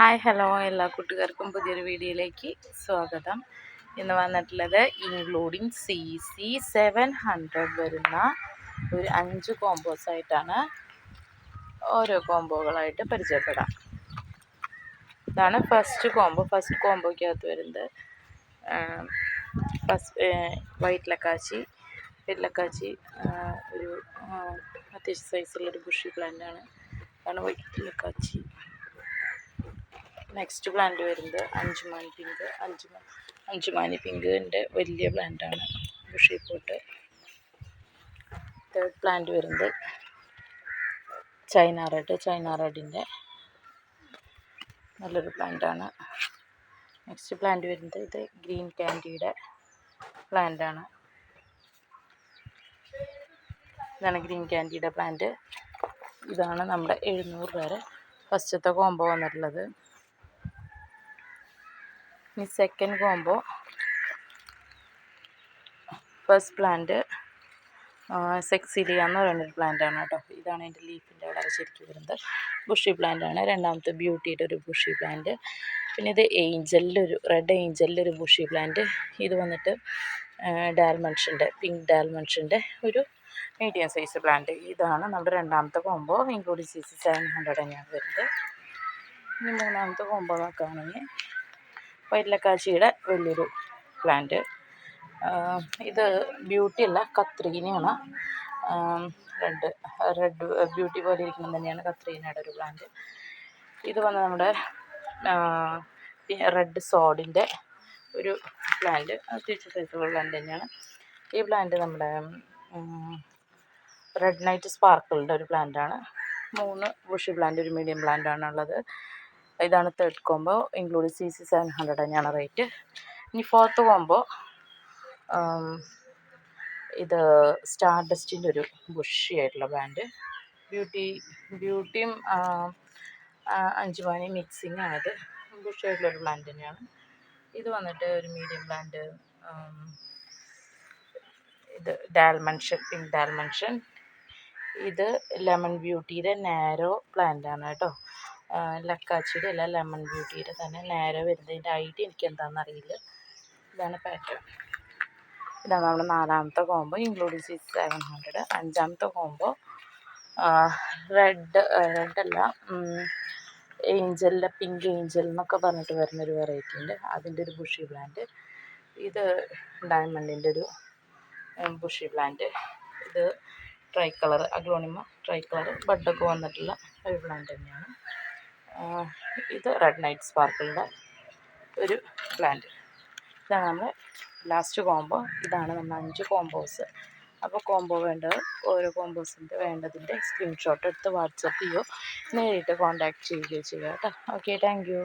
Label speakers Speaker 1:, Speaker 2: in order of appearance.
Speaker 1: Hi hello എല്ലാ കൂട്ടുകാർക്കും പുതിയൊരു വീഡിയോയിലേക്ക് സ്വാഗതം. ഇന്ന് വന്നിട്ടുള്ളത് ഇൻക്ലൂഡിങ് CC700 വരുന്ന ഒരു 5 കോമ്പോസ് ആയിട്ടാണ്. ഓരോ കോമ്പോകളായിട്ട് പരിചയപ്പെടാം. ഇതാണ് ഫസ്റ്റ് കോമ്പോയ്ക്കകത്ത് വരുന്നത് വൈറ്റ് ലക്കാച്ചി ഒരു അത്യാവശ്യം സൈസുള്ളൊരു ബുഷി പ്ലാന്റാണ്. അതാണ് വൈറ്റ് ലക്കാച്ചി. നെക്സ്റ്റ് പ്ലാന്റ് വരുന്നത് അഞ്ചുമാനി പിങ്കിൻ്റെ വലിയ പ്ലാന്റാണ്, ബുഷി പോട്ട്. തേർഡ് പ്ലാന്റ് വരുന്നത് ചൈന റെഡിൻ്റെ നല്ലൊരു പ്ലാന്റാണ്. നെക്സ്റ്റ് പ്ലാന്റ് വരുന്നത് ഇത് ഗ്രീൻ ക്യാൻഡിയുടെ പ്ലാന്റാണ്. ഇതാണ് ഗ്രീൻ ക്യാൻഡിയുടെ പ്ലാന്റ്. ഇതാണ് നമ്മുടെ 700 വരെ ഫസ്റ്റത്തെ കോംബോ വന്നിട്ടുള്ളത്. ഇനി സെക്കൻഡ് കോംബോ, ഫസ്റ്റ് പ്ലാന്റ് സെക്സിലിയ എന്ന് പറയുന്നൊരു പ്ലാന്റാണ് കേട്ടോ. ഇതാണ് എൻ്റെ ലീഫിൻ്റെ അവിടെ ശരിക്കും വരുന്നത്. ബുഷി പ്ലാന്റാണ്. രണ്ടാമത്തെ ബ്യൂട്ടിയുടെ ഒരു ബുഷി പ്ലാന്റ്. പിന്നെ ഇത് റെഡ് ഏഞ്ചലിൻ്റെ ഒരു ബുഷി പ്ലാന്റ്. ഇത് വന്നിട്ട് പിങ്ക് ഡാൽമൻഷൻ്റെ ഒരു മീഡിയം സൈസ് പ്ലാന്റ്. ഇതാണ് നമ്മുടെ രണ്ടാമത്തെ കോംബോ, ഇൻക്ലൂഡിങ് CC700 തന്നെയാണ് വരുന്നത്. ഇനി മൂന്നാമത്തെ കോംബോ നോക്കുകയാണെങ്കിൽ വൈറ്റ് ലക്കാച്ചിയുടെ വലിയൊരു പ്ലാന്റ്. ഇത് ബ്യൂട്ടി അല്ല, കത്രീനയാണ്. റെഡ് ബ്യൂട്ടി പോലെ ഇരിക്കുന്നത് തന്നെയാണ് കത്രീനയുടെ ഒരു പ്ലാന്റ്. ഇത് വന്ന് നമ്മുടെ റെഡ് സോഡിൻ്റെ ഒരു പ്ലാന്റ്, അത്യാവശ്യം സൈസുള്ള പ്ലാന്റ് തന്നെയാണ്. ഈ പ്ലാന്റ് നമ്മുടെ റെഡ് നൈറ്റ് സ്പാർക്കിളിൻ്റെ ഒരു പ്ലാന്റാണ്. 3 ബുഷി പ്ലാന്റ്, ഒരു മീഡിയം പ്ലാന്റാണ് ഉള്ളത്. ഇതാണ് തേർഡ് കോംബോ, ഇൻക്ലൂഡിങ് CC700 തന്നെയാണ് റേറ്റ്. ഇനി ഫോർത്ത് കോംബോ, ഇത് സ്റ്റാർ ഡസ്റ്റിൻ്റെ ഒരു ബുഷി ആയിട്ടുള്ള പ്ലാന്റ്. ബ്യൂട്ടിയും അഞ്ചുമാനി മിക്സിങ് ആയത് ബുഷി ആയിട്ടുള്ളൊരു പ്ലാന്റ് തന്നെയാണ്. ഇത് വന്നിട്ട് ഒരു മീഡിയം പ്ലാന്റ്. ഇത് പിങ്ക് ഡാൽമൻഷൻ. ഇത് ലെമൺ ബ്യൂട്ടിയുടെ നാരോ പ്ലാന്റാണ് കേട്ടോ. ലക്കാച്ചിയുടെ അല്ല, ലെമൺ ബ്യൂട്ടിയുടെ തന്നെ നാരോ വരുന്നതിൻ്റെ ഐഡിയ എനിക്ക് എന്താണെന്ന് അറിയില്ല. ഇതാണ് പാറ്റേൺ. ഇതാണ് നമ്മുടെ നാലാമത്തെ കോംബോ, ഇൻക്ലൂഡിങ് CC700. അഞ്ചാമത്തെ കോംബോ റെഡല്ല, പിങ്ക് ഏഞ്ചൽ എന്നൊക്കെ പറഞ്ഞിട്ട് വരുന്നൊരു വെറൈറ്റി ഉണ്ട്. അതിൻ്റെ ഒരു ബുഷി പ്ലാന്റ്. ഇത് ഡയമണ്ടിൻ്റെ ഒരു ബുഷി പ്ലാന്റ്. ഇത് അഗ്ലോണിമ ട്രൈ കളർ ബഡൊക്കെ വന്നിട്ടുള്ള ഒരു പ്ലാന്റ് തന്നെയാണ്. ഇത് റെഡ് നൈറ്റ് സ്പാർക്കിളിൻ്റെ ഒരു പ്ലാന്റ്. ഇതാണ് നമ്മുടെ ലാസ്റ്റ് കോംബോ. ഇതാണ് നമ്മൾ 5 കോംബോസ്. അപ്പോൾ കോംബോ ഓരോ കോംബോസിൻ്റെ വേണ്ടതിൻ്റെ സ്ക്രീൻഷോട്ട് എടുത്ത് വാട്സപ്പ് ചെയ്യുകയോ നേരിട്ട് കോൺടാക്റ്റ് ചെയ്യുകയോ ചെയ്യുക കേട്ടോ. Okay, thank you.